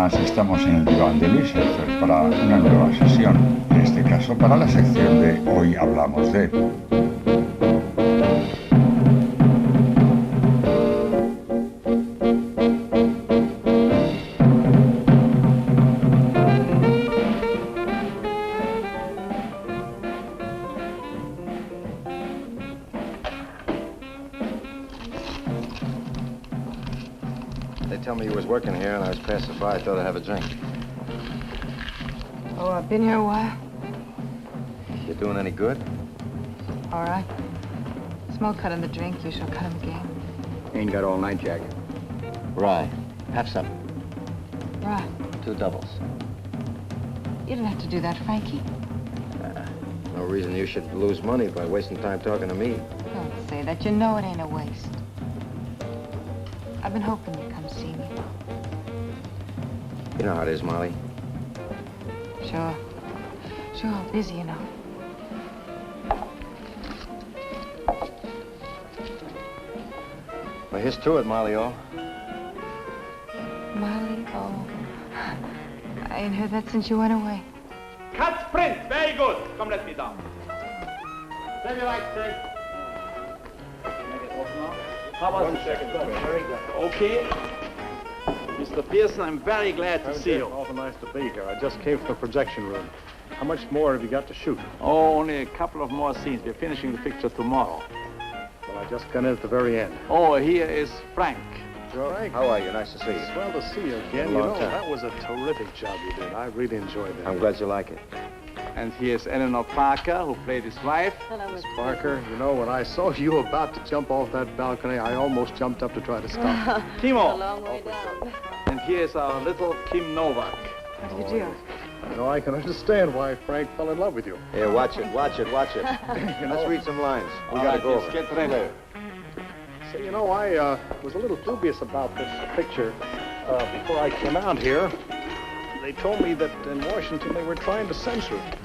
más estamos en el diván de Luis Herzog para una nueva sesión, en este caso para la sección de Hoy Hablamos de. Tell me you was working here, and I was passing by. I thought I'd have a drink. Oh, I've been here a while. You doing any good? All right. Smoke cut him the drink, you shall cut him again. Ain't got all night, Jack. Rye. Have some. Right. 2 doubles. You didn't have to do that, Frankie. No reason you should lose money by wasting time talking to me. Don't say that. You know it ain't a waste. I've been hoping you'd come see me. You know how it is, Molly. Sure. Sure, busy, you know. Well, here's to it, Molly-O. Molly-O. I ain't heard that since you went away. Cut sprint, very good. Come, let me down. Save your right, sir. Make it off now. How was it? Very good. Okay. Mr. Pearson, I'm very glad to see you. Awful nice to be here. I just came from the projection room. How much more have you got to shoot? Oh, only a couple of more scenes. We're finishing the picture tomorrow. Well, I just got in at the very end. Oh, here is Frank. Frank. How are you? Nice to see you. Swell to see you again. A You long know, time. that was a terrific job you did. I really enjoyed that. I'm glad you like it. And here's Eleanor Parker, who played his wife. Miss Parker, you know, when I saw you about to jump off that balcony, I almost jumped up to try to stop you. Timo. long way down. And here's our little Kim Novak. How do you do? You know, I can understand why Frank fell in love with you. Here, watch it, watch it, watch it. Let's read some lines. We All gotta right, go let's over. get ready. Say, you know, I was a little dubious about this picture before I came out here. They told me that in Washington they were trying to censor it.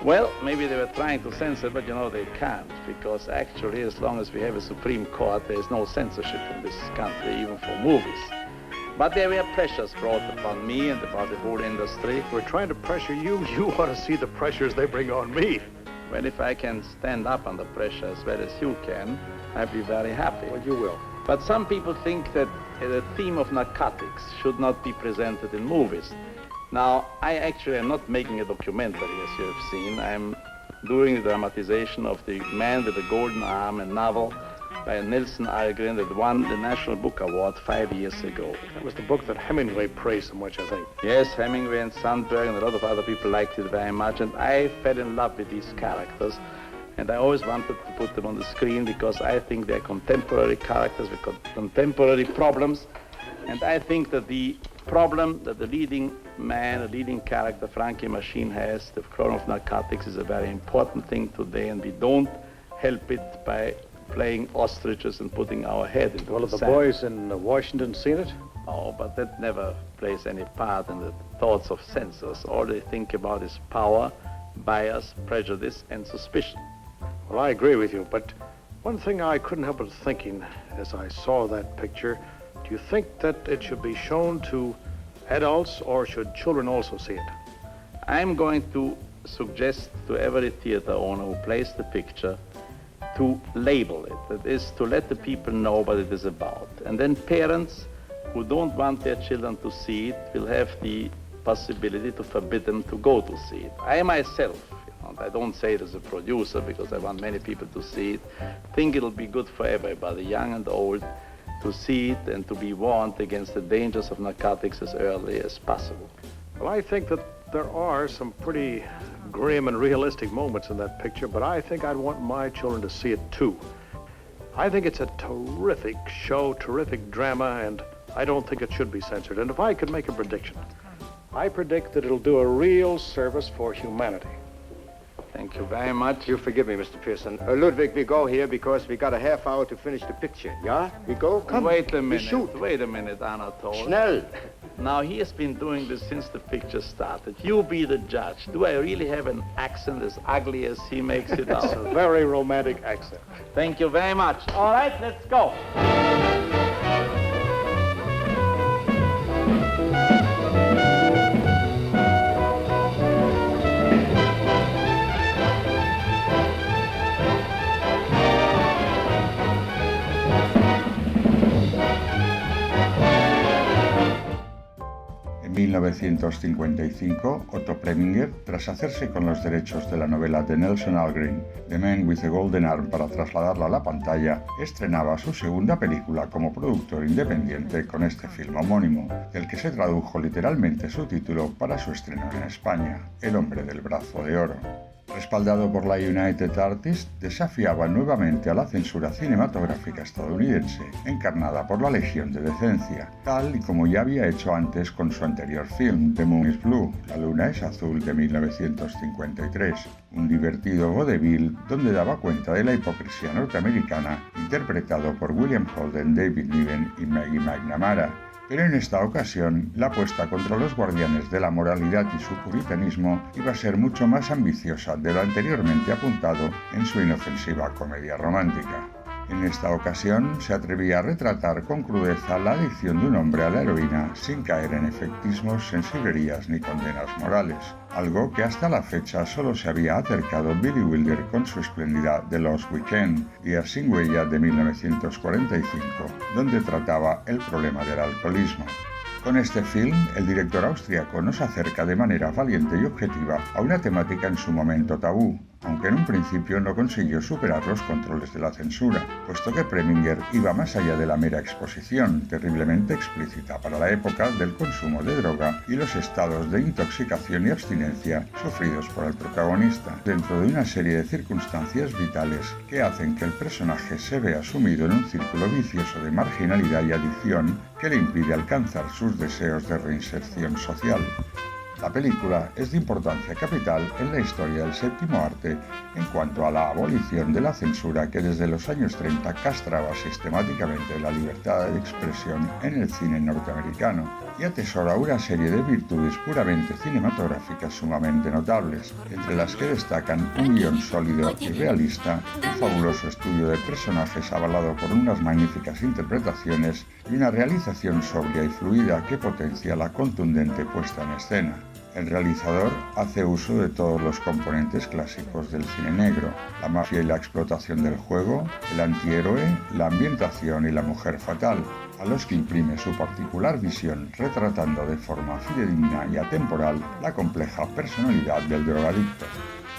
Well, maybe they were trying to censor, but you know they can't, because actually, as long as we have a Supreme Court, there is no censorship in this country, even for movies. But there were pressures brought upon me and about the whole industry. We're trying to pressure you. You ought to see the pressures they bring on me. Well, if I can stand up under pressure as well as you can, I'd be very happy. Well, you will. But some people think that the theme of narcotics should not be presented in movies. Now, I actually am not making a documentary, as you have seen. I'm doing the dramatization of The Man with the Golden Arm, a novel by Nelson Algren that won the National Book Award 5 years ago. That was the book that Hemingway praised so much, I think. Yes, Hemingway and Sandberg and a lot of other people liked it very much, and I fell in love with these characters. And I always wanted to put them on the screen because I think they're contemporary characters with contemporary problems. And I think that the problem that the leading man, the leading character, Frankie Machine, has, the problem of narcotics, is a very important thing today, and we don't help it by playing ostriches and putting our head into Well, have the sand. boys in Washington seen it? Oh, but that never plays any part in the thoughts of censors. All they think about is power, bias, prejudice, and suspicion. Well, I agree with you, but one thing I couldn't help but thinking as I saw that picture, do you think that it should be shown to adults or should children also see it? I'm going to suggest to every theater owner who plays the picture to label it. That is, to let the people know what it is about. And then parents who don't want their children to see it will have the possibility to forbid them to go to see it. I myself, I don't say it as a producer because I want many people to see it, think it'll be good for everybody, young and old, to see it and to be warned against the dangers of narcotics as early as possible. Well, I think that there are some pretty grim and realistic moments in that picture, but I think I'd want my children to see it too. I think it's a terrific show, terrific drama, and I don't think it should be censored. And if I could make a prediction, I predict that it'll do a real service for humanity. Thank you very much. You forgive me, Mr. Pearson. Ludwig, we go here because we got a half hour to finish the picture. Yeah? We go? Come. Wait a We minute. shoot. Wait a minute, Anatole. Schnell. Now, he has been doing this since the picture started. You be the judge. Do I really have an accent as ugly as he makes it It's out? a very romantic accent. Thank you very much. All right, let's go. En 1955, Otto Preminger, tras hacerse con los derechos de la novela de Nelson Algren, The Man with the Golden Arm, para trasladarla a la pantalla, estrenaba su segunda película como productor independiente con este film homónimo, del que se tradujo literalmente su título para su estreno en España, El hombre del brazo de oro. Respaldado por la United Artists, desafiaba nuevamente a la censura cinematográfica estadounidense, encarnada por la Legión de Decencia, tal y como ya había hecho antes con su anterior film, The Moon is Blue, La luna es azul, de 1953, un divertido vodevil donde daba cuenta de la hipocresía norteamericana, interpretado por William Holden, David Niven y Maggie McNamara. Pero en esta ocasión, la apuesta contra los guardianes de la moralidad y su puritanismo iba a ser mucho más ambiciosa de lo anteriormente apuntado en su inofensiva comedia romántica. En esta ocasión se atrevía a retratar con crudeza la adicción de un hombre a la heroína sin caer en efectismos, sensiblerías ni condenas morales, algo que hasta la fecha solo se había acercado Billy Wilder con su espléndida The Lost Weekend, Días sin huella, de 1945, donde trataba el problema del alcoholismo. Con este film, el director austriaco nos acerca de manera valiente y objetiva a una temática en su momento tabú, aunque en un principio no consiguió superar los controles de la censura, puesto que Preminger iba más allá de la mera exposición, terriblemente explícita para la época, del consumo de droga y los estados de intoxicación y abstinencia sufridos por el protagonista, dentro de una serie de circunstancias vitales que hacen que el personaje se vea sumido en un círculo vicioso de marginalidad y adicción que le impide alcanzar sus deseos de reinserción social. La película es de importancia capital en la historia del séptimo arte en cuanto a la abolición de la censura que desde los años 30 castraba sistemáticamente la libertad de expresión en el cine norteamericano y atesora una serie de virtudes puramente cinematográficas sumamente notables, entre las que destacan un guión sólido y realista, un fabuloso estudio de personajes avalado por unas magníficas interpretaciones y una realización sobria y fluida que potencia la contundente puesta en escena. El realizador hace uso de todos los componentes clásicos del cine negro, la mafia y la explotación del juego, el antihéroe, la ambientación y la mujer fatal, a los que imprime su particular visión, retratando de forma fidedigna y atemporal la compleja personalidad del drogadicto.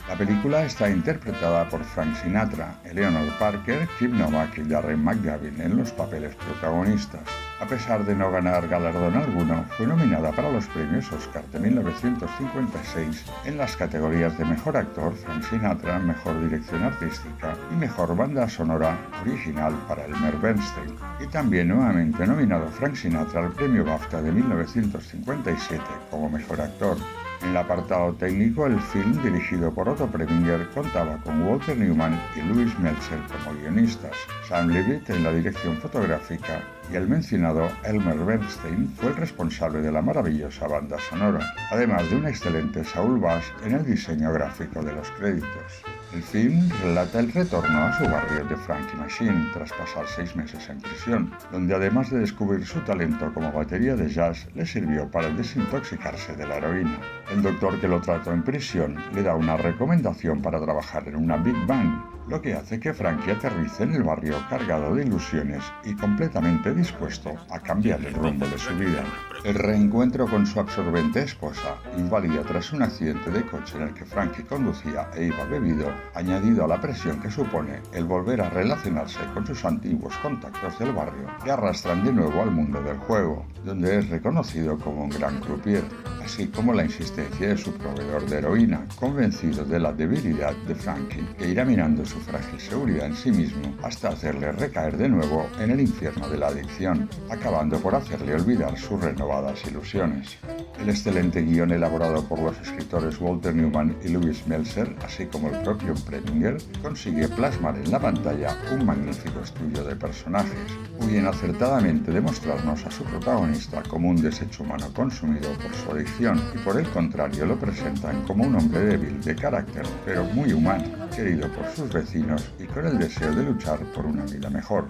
La película está interpretada por Frank Sinatra, Eleanor Parker, Kim Novak y Darren McGavin en los papeles protagonistas. A pesar de no ganar galardón alguno, fue nominada para los premios Oscar de 1956 en las categorías de Mejor Actor, Frank Sinatra, Mejor Dirección Artística y Mejor Banda Sonora Original para Elmer Bernstein. Y también nuevamente nominado Frank Sinatra al Premio BAFTA de 1957 como Mejor Actor. En el apartado técnico, el film, dirigido por Otto Preminger, contaba con Walter Newman y Louis Meltzer como guionistas, Sam Leavitt en la dirección fotográfica y el mencionado Elmer Bernstein fue el responsable de la maravillosa banda sonora, además de un excelente Saul Bass en el diseño gráfico de los créditos. El film relata el retorno a su barrio de Frankie Machine tras pasar 6 meses en prisión, donde además de descubrir su talento como batería de jazz, le sirvió para desintoxicarse de la heroína. El doctor que lo trató en prisión le da una recomendación para trabajar en una Big Band, lo que hace que Frankie aterrice en el barrio cargado de ilusiones y completamente dispuesto a cambiar el rumbo de su vida. El reencuentro con su absorbente esposa, inválida tras un accidente de coche en el que Frankie conducía e iba bebido, añadido a la presión que supone el volver a relacionarse con sus antiguos contactos del barrio, le arrastran de nuevo al mundo del juego, donde es reconocido como un gran croupier, así como la insistencia de su proveedor de heroína, convencido de la debilidad de Frankie, que irá minando su frágil seguridad en sí mismo hasta hacerle recaer de nuevo en el infierno de la adicción, acabando por hacerle olvidar sus renovadas ilusiones. El excelente guión elaborado por los escritores Walter Newman y Louis Meltzer, así como el propio Preminger, consigue plasmar en la pantalla un magnífico estudio de personajes, muy bien acertadamente demostrarnos a su protagonista como un desecho humano consumido por su adicción y por el contrario lo presentan como un hombre débil de carácter pero muy humano, querido por sus vecinos y con el deseo de luchar por una vida mejor.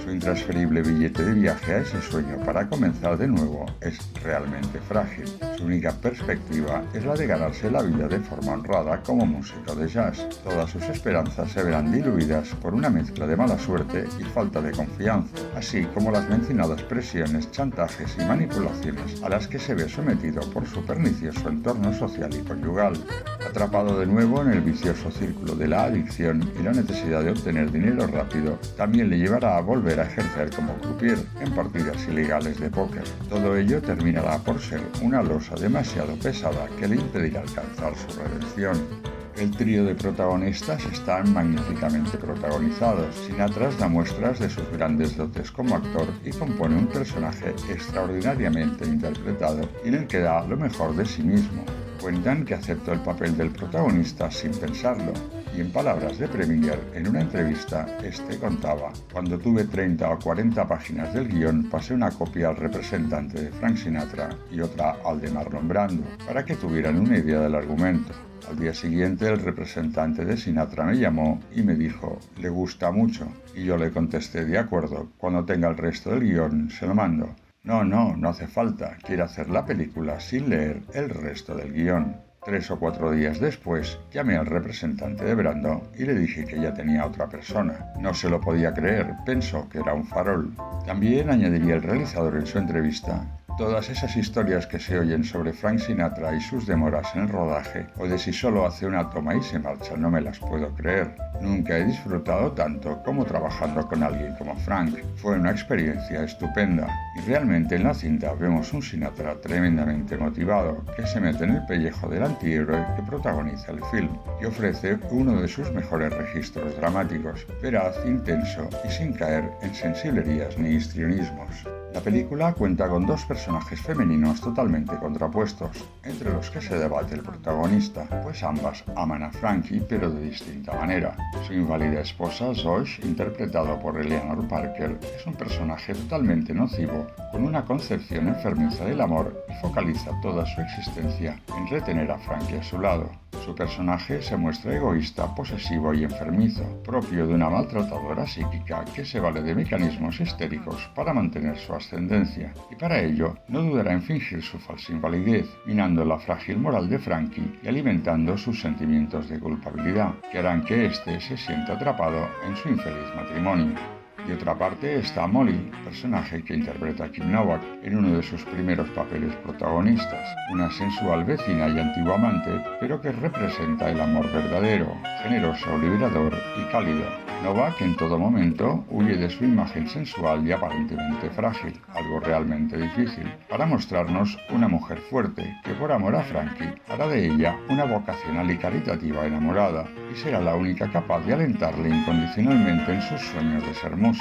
Su intransferible billete de viaje a ese sueño para comenzar de nuevo es realmente frágil. Su única perspectiva es la de ganarse la vida de forma honrada como músico de jazz. Todas sus esperanzas se verán diluidas por una mezcla de mala suerte y falta de confianza, así como las mencionadas presiones, chantajes y manipulaciones a las que se ve sometido por su pernicioso entorno social y conyugal. Atrapado de nuevo en el vicioso círculo de la adicción y la necesidad de obtener dinero rápido, también le llevará a volver a ejercer como croupier en partidas ilegales de póker. Todo ello terminará por ser una losa demasiado pesada que le impedirá alcanzar su redención. El trío de protagonistas están magníficamente protagonizados. Sinatra da muestras de sus grandes dotes como actor y compone un personaje extraordinariamente interpretado en el que da lo mejor de sí mismo. Cuentan que aceptó el papel del protagonista sin pensarlo, y en palabras de Preminger, en una entrevista, este contaba: cuando tuve 30 o 40 páginas del guión, pasé una copia al representante de Frank Sinatra y otra al de Marlon Brando, para que tuvieran una idea del argumento. Al día siguiente, el representante de Sinatra me llamó y me dijo: «Le gusta mucho», y yo le contesté: «De acuerdo, cuando tenga el resto del guión, se lo mando». No hace falta, quiere hacer la película sin leer el resto del guión. 3 o 4 días después, llamé al representante de Brando y le dije que ya tenía otra persona. No se lo podía creer, pensó que era un farol. También añadiría el realizador en su entrevista: todas esas historias que se oyen sobre Frank Sinatra y sus demoras en el rodaje, o de si solo hace una toma y se marcha, no me las puedo creer. Nunca he disfrutado tanto como trabajando con alguien como Frank. Fue una experiencia estupenda. Y realmente en la cinta vemos un Sinatra tremendamente motivado, que se mete en el pellejo del antihéroe que protagoniza el film, y ofrece uno de sus mejores registros dramáticos, veraz, intenso y sin caer en sensiblerías ni histrionismos. La película cuenta con 2 personajes femeninos totalmente contrapuestos, entre los que se debate el protagonista, pues ambas aman a Frankie pero de distinta manera. Su inválida esposa, Josh, interpretado por Eleanor Parker, es un personaje totalmente nocivo, con una concepción enfermiza del amor y focaliza toda su existencia en retener a Frankie a su lado. Su personaje se muestra egoísta, posesivo y enfermizo, propio de una maltratadora psíquica que se vale de mecanismos histéricos para mantener su ascendencia, y para ello no dudará en fingir su falsa invalidez, minando la frágil moral de Frankie y alimentando sus sentimientos de culpabilidad, que harán que éste se sienta atrapado en su infeliz matrimonio. De otra parte está Molly, personaje que interpreta Kim Novak en uno de sus primeros papeles protagonistas, una sensual vecina y antigua amante, pero que representa el amor verdadero, generoso, liberador y cálido. Novak en todo momento huye de su imagen sensual y aparentemente frágil, algo realmente difícil, para mostrarnos una mujer fuerte que por amor a Frankie hará de ella una vocacional y caritativa enamorada, y será la única capaz de alentarle incondicionalmente en sus sueños de ser músico,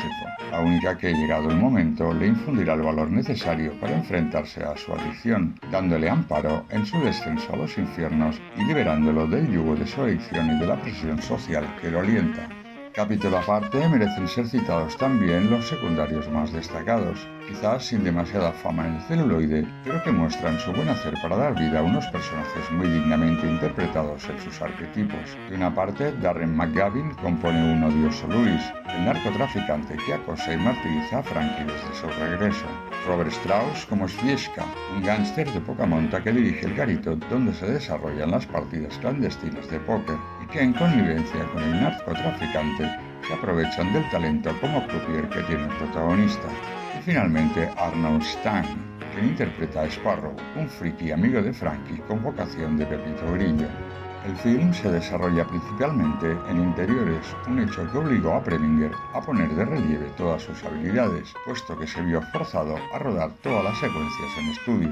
la única que, llegado el momento, le infundirá el valor necesario para enfrentarse a su adicción, dándole amparo en su descenso a los infiernos y liberándolo del yugo de su adicción y de la presión social que lo alienta. Capítulo aparte, merecen ser citados también los secundarios más destacados, quizás sin demasiada fama en el celuloide, pero que muestran su buen hacer para dar vida a unos personajes muy dignamente interpretados en sus arquetipos. De una parte, Darren McGavin compone un odioso Louis, el narcotraficante que acosa y martiriza a Frankie desde su regreso. Robert Strauss como Svieshka, un gángster de poca monta que dirige el garito donde se desarrollan las partidas clandestinas de póker y que en connivencia con el narcotraficante se aprovechan del talento como croupier que tiene el protagonista. Y finalmente Arnold Stang, quien interpreta a Sparrow, un friki amigo de Frankie con vocación de Pepito Grillo. El film se desarrolla principalmente en interiores, un hecho que obligó a Preminger a poner de relieve todas sus habilidades, puesto que se vio forzado a rodar todas las secuencias en estudio.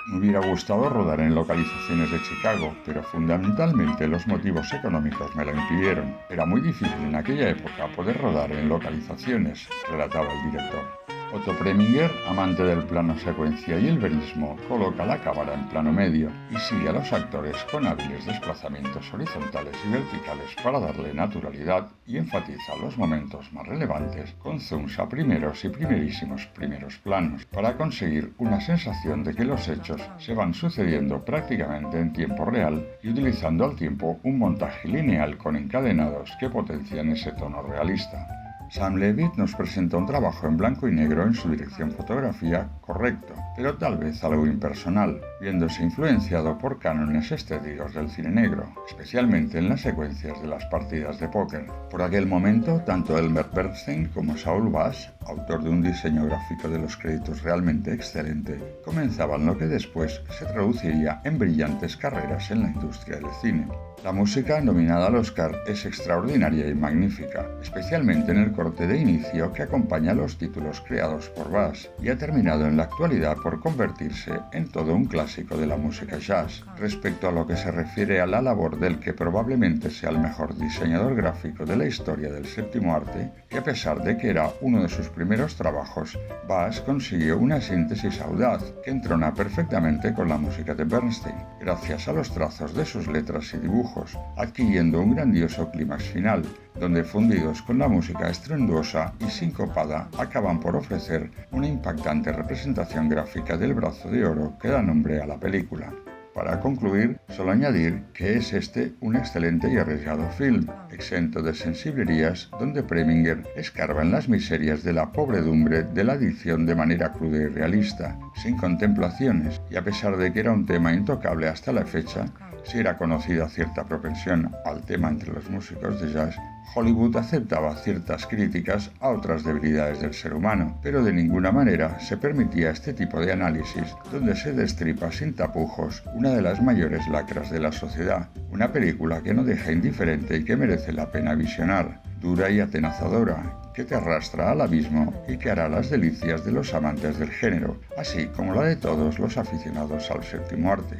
Me hubiera gustado rodar en localizaciones de Chicago, pero fundamentalmente los motivos económicos me lo impidieron. Era muy difícil en aquella época poder rodar en localizaciones, relataba el director. Otto Preminger, amante del plano secuencia y el verismo, coloca la cámara en plano medio y sigue a los actores con hábiles desplazamientos horizontales y verticales para darle naturalidad y enfatiza los momentos más relevantes con zooms a primeros y primerísimos primeros planos para conseguir una sensación de que los hechos se van sucediendo prácticamente en tiempo real y utilizando al tiempo un montaje lineal con encadenados que potencian ese tono realista. Sam Levitt nos presenta un trabajo en blanco y negro en su dirección fotografía correcto, pero tal vez algo impersonal, viéndose influenciado por cánones estéticos del cine negro, especialmente en las secuencias de las partidas de póker. Por aquel momento, tanto Elmer Bernstein como Saul Bass, autor de un diseño gráfico de los créditos realmente excelente, comenzaban lo que después se traduciría en brillantes carreras en la industria del cine. La música nominada al Oscar es extraordinaria y magnífica, especialmente en el corte de inicio que acompaña los títulos creados por Bass, y ha terminado en la actualidad por convertirse en todo un clásico de la música jazz. Respecto a lo que se refiere a la labor del que probablemente sea el mejor diseñador gráfico de la historia del séptimo arte, que a pesar de que era uno de sus primeros trabajos, Bass consiguió una síntesis audaz que entrona perfectamente con la música de Bernstein, gracias a los trazos de sus letras y dibujos, adquiriendo un grandioso clímax final, donde fundidos con la música estruendosa y sincopada acaban por ofrecer una impactante representación gráfica del brazo de oro que da nombre a la película. Para concluir, solo añadir que es este un excelente y arriesgado film, exento de sensiblerías, donde Preminger escarba en las miserias de la pobredumbre de la adicción de manera cruda y realista, sin contemplaciones, y a pesar de que era un tema intocable hasta la fecha, si era conocida cierta propensión al tema entre los músicos de jazz, Hollywood aceptaba ciertas críticas a otras debilidades del ser humano, pero de ninguna manera se permitía este tipo de análisis donde se destripa sin tapujos una de las mayores lacras de la sociedad, una película que no deja indiferente y que merece la pena visionar, dura y atenazadora, que te arrastra al abismo y que hará las delicias de los amantes del género, así como la de todos los aficionados al séptimo arte.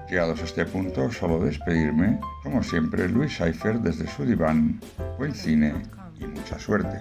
Llegados a este punto, solo despedirme, como siempre, Luis Schaifer desde su diván. Buen cine y mucha suerte.